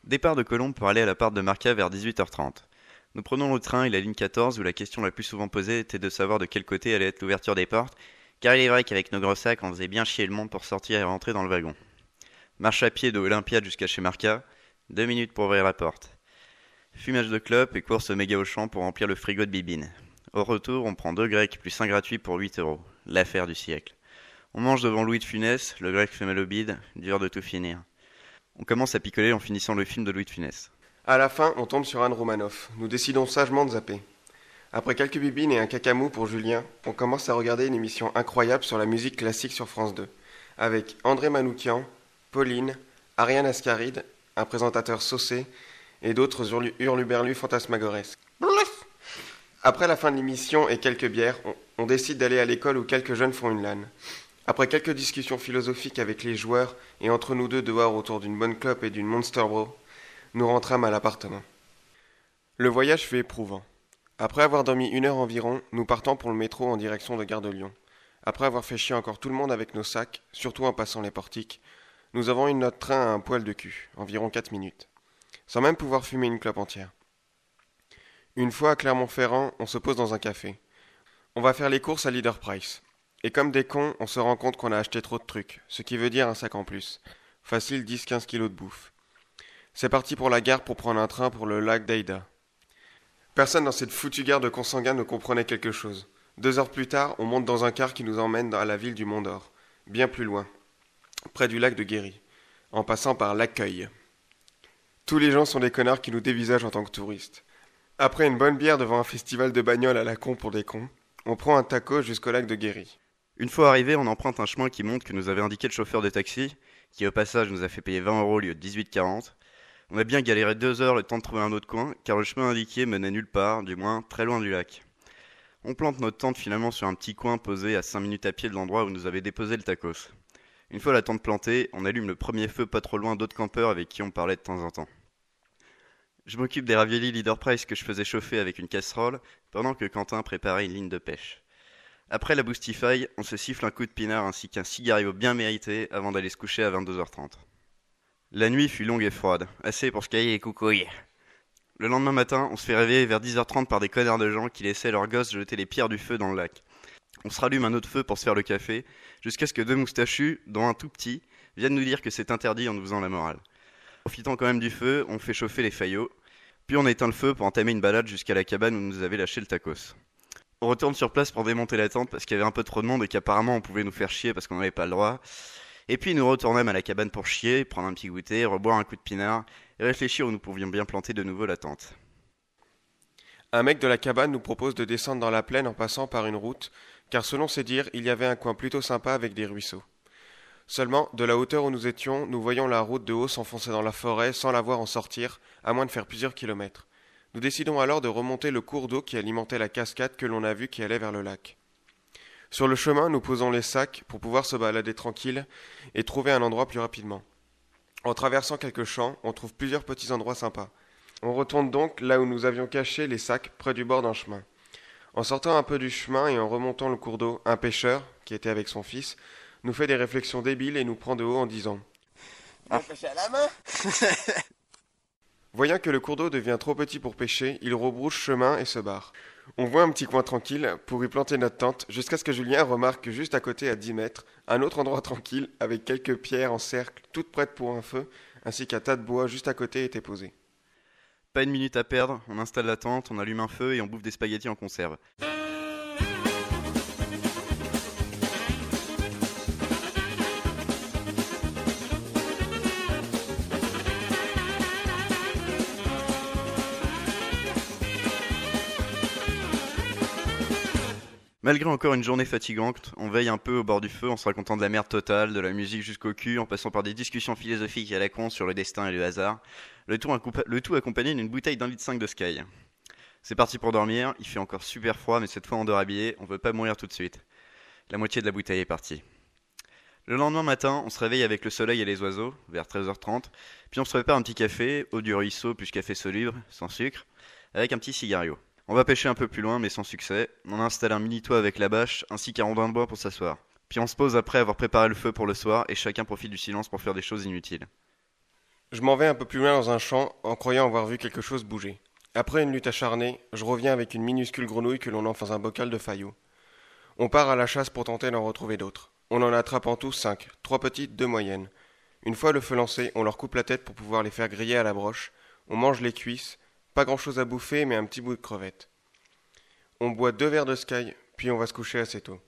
Départ de Colombes pour aller à l'appart de Marca vers 18h30. Nous prenons le train et la ligne 14 où la question la plus souvent posée était de savoir de quel côté allait être l'ouverture des portes, car il est vrai qu'avec nos gros sacs on faisait bien chier le monde pour sortir et rentrer dans le wagon. Marche à pied de Olympiade jusqu'à chez Marca, 2 minutes pour ouvrir la porte. Fumage de clope et course au méga Auchan pour remplir le frigo de bibine. Au retour, on prend 2 grecs plus un gratuit pour 8 €. L'affaire du siècle. On mange devant Louis de Funès, le grec fait mal au bide, dur de tout finir. On commence à picoler en finissant le film de Louis de Funès. À la fin, on tombe sur Anne Romanoff. Nous décidons sagement de zapper. Après quelques bibines et un cacamou pour Julien, on commence à regarder une émission incroyable sur la musique classique sur France 2, avec André Manoukian, Pauline, Ariane Ascaride, un présentateur saucé, et d'autres hurluberlus fantasmagoresques. Après la fin de l'émission et quelques bières, on décide d'aller à l'école où quelques jeunes font une LAN. Après quelques discussions philosophiques avec les joueurs et entre nous deux dehors autour d'une bonne clope et d'une Monster Bro, nous rentrâmes à l'appartement. Le voyage fut éprouvant. Après avoir dormi 1 heure environ, nous partons pour le métro en direction de Gare de Lyon. Après avoir fait chier encore tout le monde avec nos sacs, surtout en passant les portiques, nous avons eu notre train à un poil de cul, environ 4 minutes, sans même pouvoir fumer une clope entière. Une fois à Clermont-Ferrand, on se pose dans un café. On va faire les courses à Leader Price. Et comme des cons, on se rend compte qu'on a acheté trop de trucs, ce qui veut dire un sac en plus. Facile 10-15 kilos de bouffe. C'est parti pour la gare pour prendre un train pour le lac d'Aïda. Personne dans cette foutue gare de consanguins ne comprenait quelque chose. 2 heures plus tard, on monte dans un car qui nous emmène à la ville du Mont d'Or, bien plus loin, près du lac de Guéry, en passant par l'accueil. Tous les gens sont des connards qui nous dévisagent en tant que touristes. Après une bonne bière devant un festival de bagnoles à la con pour des cons, on prend un taco jusqu'au lac de Guéry. Une fois arrivé, on emprunte un chemin qui monte que nous avait indiqué le chauffeur de taxi, qui au passage nous a fait payer 20 € au lieu de 18,40. On a bien galéré 2 heures le temps de trouver un autre coin, car le chemin indiqué menait nulle part, du moins très loin du lac. On plante notre tente finalement sur un petit coin posé à 5 minutes à pied de l'endroit où nous avait déposé le tacos. Une fois la tente plantée, on allume le premier feu pas trop loin d'autres campeurs avec qui on parlait de temps en temps. Je m'occupe des raviolis Leader Price que je faisais chauffer avec une casserole, pendant que Quentin préparait une ligne de pêche. Après la boostify, on se siffle un coup de pinard ainsi qu'un cigario bien mérité avant d'aller se coucher à 22h30. La nuit fut longue et froide, assez pour se cailler les coucouilles. Le lendemain matin, on se fait réveiller vers 10h30 par des connards de gens qui laissaient leurs gosses jeter les pierres du feu dans le lac. On se rallume un autre feu pour se faire le café, jusqu'à ce que 2 moustachus, dont un tout petit, viennent nous dire que c'est interdit en nous faisant la morale. Profitant quand même du feu, on fait chauffer les faillots, puis on éteint le feu pour entamer une balade jusqu'à la cabane où nous avait lâché le tacos. On retourne sur place pour démonter la tente parce qu'il y avait un peu trop de monde et qu'apparemment on pouvait nous faire chier parce qu'on n'avait pas le droit. Et puis nous retournâmes à la cabane pour chier, prendre un petit goûter, reboire un coup de pinard et réfléchir où nous pouvions bien planter de nouveau la tente. Un mec de la cabane nous propose de descendre dans la plaine en passant par une route, car selon ses dires, il y avait un coin plutôt sympa avec des ruisseaux. Seulement, de la hauteur où nous étions, nous voyons la route de haut s'enfoncer dans la forêt sans la voir en sortir, à moins de faire plusieurs kilomètres. Nous décidons alors de remonter le cours d'eau qui alimentait la cascade que l'on a vue qui allait vers le lac. Sur le chemin, nous posons les sacs pour pouvoir se balader tranquille et trouver un endroit plus rapidement. En traversant quelques champs, on trouve plusieurs petits endroits sympas. On retourne donc là où nous avions caché les sacs, près du bord d'un chemin. En sortant un peu du chemin et en remontant le cours d'eau, un pêcheur, qui était avec son fils, nous fait des réflexions débiles et nous prend de haut en disant « pêcher à la main ?» Voyant que le cours d'eau devient trop petit pour pêcher, il rebrouche chemin et se barre. On voit un petit coin tranquille pour y planter notre tente, jusqu'à ce que Julien remarque que juste à côté, à 10 mètres, un autre endroit tranquille, avec quelques pierres en cercle, toutes prêtes pour un feu, ainsi qu'un tas de bois juste à côté était posé. Pas une minute à perdre, on installe la tente, on allume un feu et on bouffe des spaghettis en conserve. Malgré encore une journée fatigante, on veille un peu au bord du feu en se racontant de la merde totale, de la musique jusqu'au cul, en passant par des discussions philosophiques à la con sur le destin et le hasard, le tout accompagné d'une bouteille d'1,5 litre de Sky. C'est parti pour dormir, il fait encore super froid mais cette fois on dort habillé, on veut pas mourir tout de suite. La moitié de la bouteille est partie. Le lendemain matin, on se réveille avec le soleil et les oiseaux, vers 13h30, puis on se prépare un petit café, eau du ruisseau plus café soluble, sans sucre, avec un petit cigario. On va pêcher un peu plus loin, mais sans succès. On installe un mini-toit avec la bâche, ainsi qu'un rondin de bois pour s'asseoir. Puis on se pose après avoir préparé le feu pour le soir, et chacun profite du silence pour faire des choses inutiles. Je m'en vais un peu plus loin dans un champ en croyant avoir vu quelque chose bouger. Après une lutte acharnée, je reviens avec une minuscule grenouille que l'on entre dans un bocal de faillots. On part à la chasse pour tenter d'en retrouver d'autres. On en attrape en tout 5, 3 petites, 2 moyennes. Une fois le feu lancé, on leur coupe la tête pour pouvoir les faire griller à la broche. On mange les cuisses, pas grand chose à bouffer mais un petit bout de crevette. On boit 2 verres de Sky, puis on va se coucher assez tôt.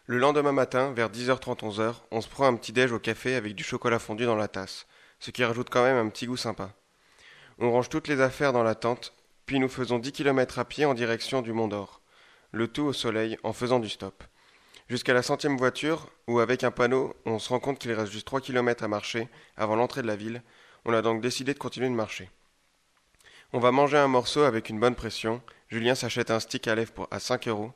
Le lendemain matin, vers 10h30, 11h, on se prend un petit déj au café avec du chocolat fondu dans la tasse, ce qui rajoute quand même un petit goût sympa. On range toutes les affaires dans la tente, puis nous faisons 10 kilomètres à pied en direction du Mont d'Or. Le tout au soleil, en faisant du stop. Jusqu'à la 100e voiture, où avec un panneau, on se rend compte qu'il reste juste 3 kilomètres à marcher avant l'entrée de la ville. On a donc décidé de continuer de marcher. On va manger un morceau avec une bonne pression. Julien s'achète un stick à lèvres à 5 €.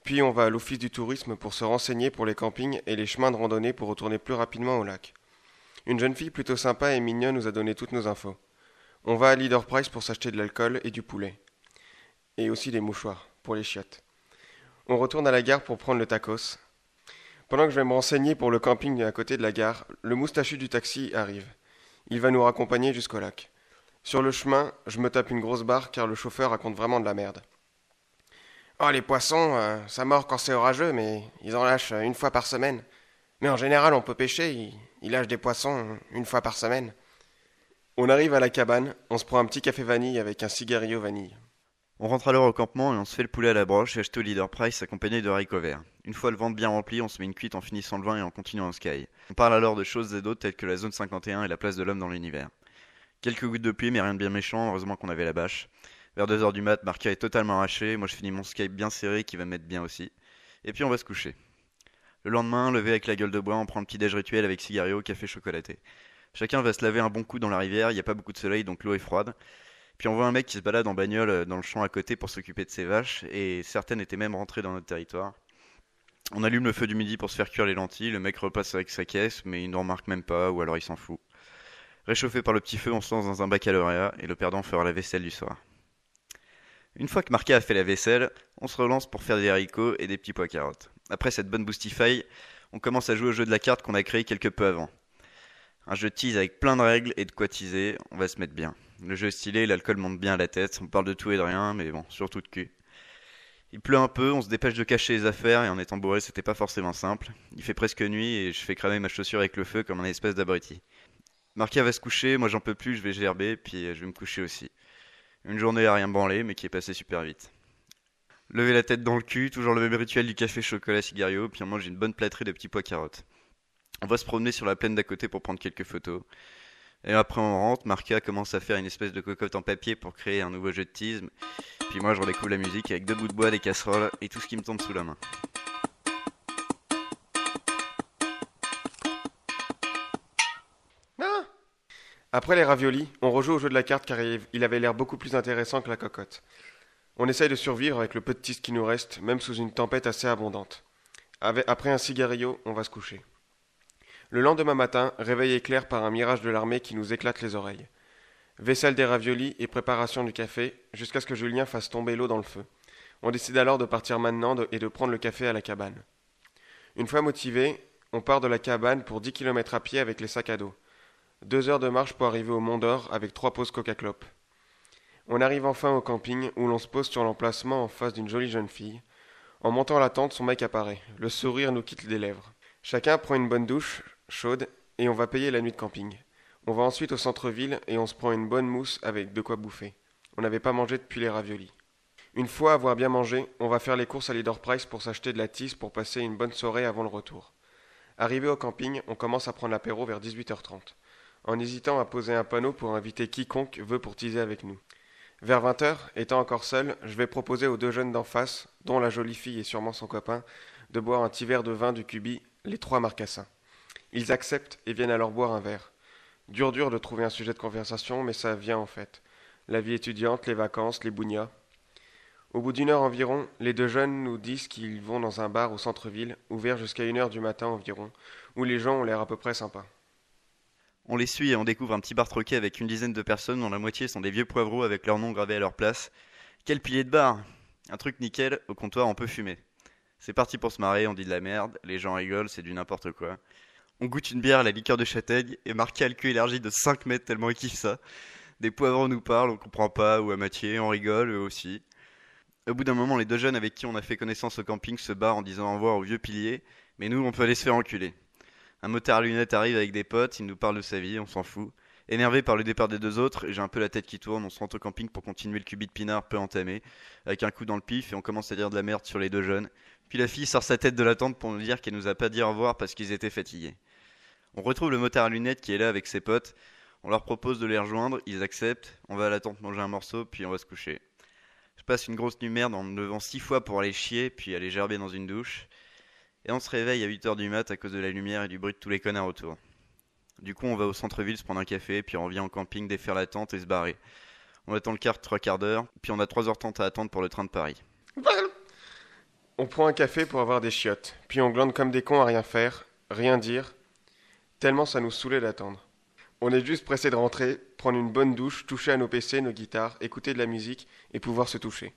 Puis on va à l'office du tourisme pour se renseigner pour les campings et les chemins de randonnée pour retourner plus rapidement au lac. Une jeune fille plutôt sympa et mignonne nous a donné toutes nos infos. On va à Leader Price pour s'acheter de l'alcool et du poulet. Et aussi des mouchoirs, pour les chiottes. On retourne à la gare pour prendre le tacos. Pendant que je vais me renseigner pour le camping à côté de la gare, le moustachu du taxi arrive. Il va nous raccompagner jusqu'au lac. Sur le chemin, je me tape une grosse barre car le chauffeur raconte vraiment de la merde. Oh, les poissons, ça mord quand c'est orageux, mais ils en lâchent une fois par semaine. Mais en général, on peut pêcher, ils lâchent des poissons une fois par semaine. On arrive à la cabane, on se prend un petit café vanille avec un cigarillo vanille. On rentre alors au campement et on se fait le poulet à la broche et acheté au Leader Price accompagné de haricots verts. Une fois le ventre bien rempli, on se met une cuite en finissant le vin et en continuant en sky. On parle alors de choses et d'autres telles que la zone 51 et la place de l'homme dans l'univers. Quelques gouttes de pluie mais rien de bien méchant, heureusement qu'on avait la bâche. Vers 2 heures du mat, Marca est totalement arraché, moi je finis mon Skype bien serré qui va me mettre bien aussi. Et puis on va se coucher. Le lendemain, levé avec la gueule de bois, on prend le petit déj rituel avec cigario, café chocolaté. Chacun va se laver un bon coup dans la rivière, il n'y a pas beaucoup de soleil donc l'eau est froide. Puis on voit un mec qui se balade en bagnole dans le champ à côté pour s'occuper de ses vaches, et certaines étaient même rentrées dans notre territoire. On allume le feu du midi pour se faire cuire les lentilles, le mec repasse avec sa caisse, mais il ne remarque même pas, ou alors il s'en fout. Réchauffé par le petit feu, on se lance dans un baccalauréat, et le perdant fera la vaisselle du soir. Une fois que Marca a fait la vaisselle, on se relance pour faire des haricots et des petits pois carottes. Après cette bonne boustifaille, on commence à jouer au jeu de la carte qu'on a créé quelque peu avant. Un jeu de tease avec plein de règles et de quoi teaser, on va se mettre bien. Le jeu est stylé, l'alcool monte bien à la tête, on parle de tout et de rien, mais bon, surtout de cul. Il pleut un peu, on se dépêche de cacher les affaires et en étant bourré c'était pas forcément simple. Il fait presque nuit et je fais cramer ma chaussure avec le feu comme un espèce d'abruti. Marca va se coucher, moi j'en peux plus, je vais gerber, puis je vais me coucher aussi. Une journée à rien branler, mais qui est passée super vite. Lever la tête dans le cul, toujours le même rituel du café chocolat cigario, puis on mange une bonne plâtrée de petits pois carottes. On va se promener sur la plaine d'à côté pour prendre quelques photos. Et après on rentre, Marca commence à faire une espèce de cocotte en papier pour créer un nouveau jeu de tease. Puis moi je redécouvre la musique avec 2 bouts de bois, des casseroles et tout ce qui me tombe sous la main. Ah. Après les raviolis, on rejoue au jeu de la carte car il avait l'air beaucoup plus intéressant que la cocotte. On essaye de survivre avec le peu de tease qui nous reste, même sous une tempête assez abondante. Après un cigarillo, on va se coucher. Le lendemain matin, réveil éclair par un mirage de l'armée qui nous éclate les oreilles. Vaisselle des raviolis et préparation du café, jusqu'à ce que Julien fasse tomber l'eau dans le feu. On décide alors de partir maintenant et de prendre le café à la cabane. Une fois motivé, on part de la cabane pour 10 kilomètres à pied avec les sacs à dos. 2 heures de marche pour arriver au Mont d'Or avec 3 pauses Coca-Clop. On arrive enfin au camping où l'on se pose sur l'emplacement en face d'une jolie jeune fille. En montant la tente, son mec apparaît. Le sourire nous quitte des lèvres. Chacun prend une bonne douche, chaude, et on va payer la nuit de camping. On va ensuite au centre-ville et on se prend une bonne mousse avec de quoi bouffer. On n'avait pas mangé depuis les raviolis. Une fois avoir bien mangé, on va faire les courses à Leader Price pour s'acheter de la tisse pour passer une bonne soirée avant le retour. Arrivé au camping, on commence à prendre l'apéro vers 18h30, en hésitant à poser un panneau pour inviter quiconque veut pour teaser avec nous. Vers 20h, étant encore seul, je vais proposer aux 2 jeunes d'en face, dont la jolie fille et sûrement son copain, de boire un petit verre de vin du Cubi, les 3 marcassins. Ils acceptent et viennent alors boire un verre. Dur de trouver un sujet de conversation, mais ça vient en fait. La vie étudiante, les vacances, les bougnats. Au bout d'1 heure environ, les 2 jeunes nous disent qu'ils vont dans un bar au centre-ville, ouvert jusqu'à 1 heure du matin environ, où les gens ont l'air à peu près sympas. On les suit et on découvre un petit bar troqué avec une dizaine de personnes dont la moitié sont des vieux poivreaux avec leur nom gravé à leur place. Quel pilier de bar! Un truc nickel, au comptoir on peut fumer. C'est parti pour se marrer, on dit de la merde, les gens rigolent, c'est du n'importe quoi. On goûte une bière à la liqueur de châtaigne et Marqué a le cul élargi de 5 mètres tellement il kiffe ça. Des poivrons nous parlent, on comprend pas, ou à moitié, on rigole, eux aussi. Au bout d'un moment, les deux jeunes avec qui on a fait connaissance au camping se barrent en disant au revoir au vieux pilier, mais nous, on peut aller se faire enculer. Un motard à lunettes arrive avec des potes, il nous parle de sa vie, on s'en fout. Énervé par le départ des deux autres, j'ai un peu la tête qui tourne, on se rend au camping pour continuer le cubi de pinard peu entamé, avec un coup dans le pif et on commence à dire de la merde sur les deux jeunes. Puis la fille sort sa tête de la tente pour nous dire qu'elle nous a pas dit au revoir parce qu'ils étaient fatigués. On retrouve le motard à lunettes qui est là avec ses potes, on leur propose de les rejoindre, ils acceptent, on va à la tente manger un morceau, puis on va se coucher. Je passe une grosse nuit merde en me levant 6 fois pour aller chier, puis aller gerber dans une douche. Et on se réveille à 8 heures du mat à cause de la lumière et du bruit de tous les connards autour. Du coup, on va au centre-ville se prendre un café, puis on revient en camping, défaire la tente et se barrer. On attend le quart 3 quarts d'heure, puis on a 3h30 à attendre pour le train de Paris. On prend un café pour avoir des chiottes, puis on glande comme des cons à rien faire, rien dire, tellement ça nous saoulait d'attendre. On est juste pressé de rentrer, prendre une bonne douche, toucher à nos PC, nos guitares, écouter de la musique et pouvoir se toucher.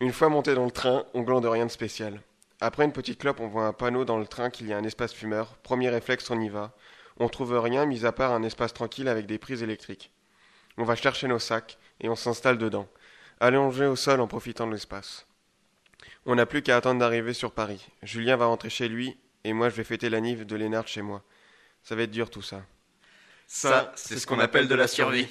Une fois monté dans le train, on glande rien de spécial. Après une petite clope, on voit un panneau dans le train qu'il y a un espace fumeur. Premier réflexe, on y va. On trouve rien mis à part un espace tranquille avec des prises électriques. On va chercher nos sacs et on s'installe dedans, allongé au sol en profitant de l'espace. On n'a plus qu'à attendre d'arriver sur Paris. Julien va rentrer chez lui et moi je vais fêter la nif de Lénard chez moi. Ça va être dur tout ça. Ça, c'est ce qu'on appelle de la survie.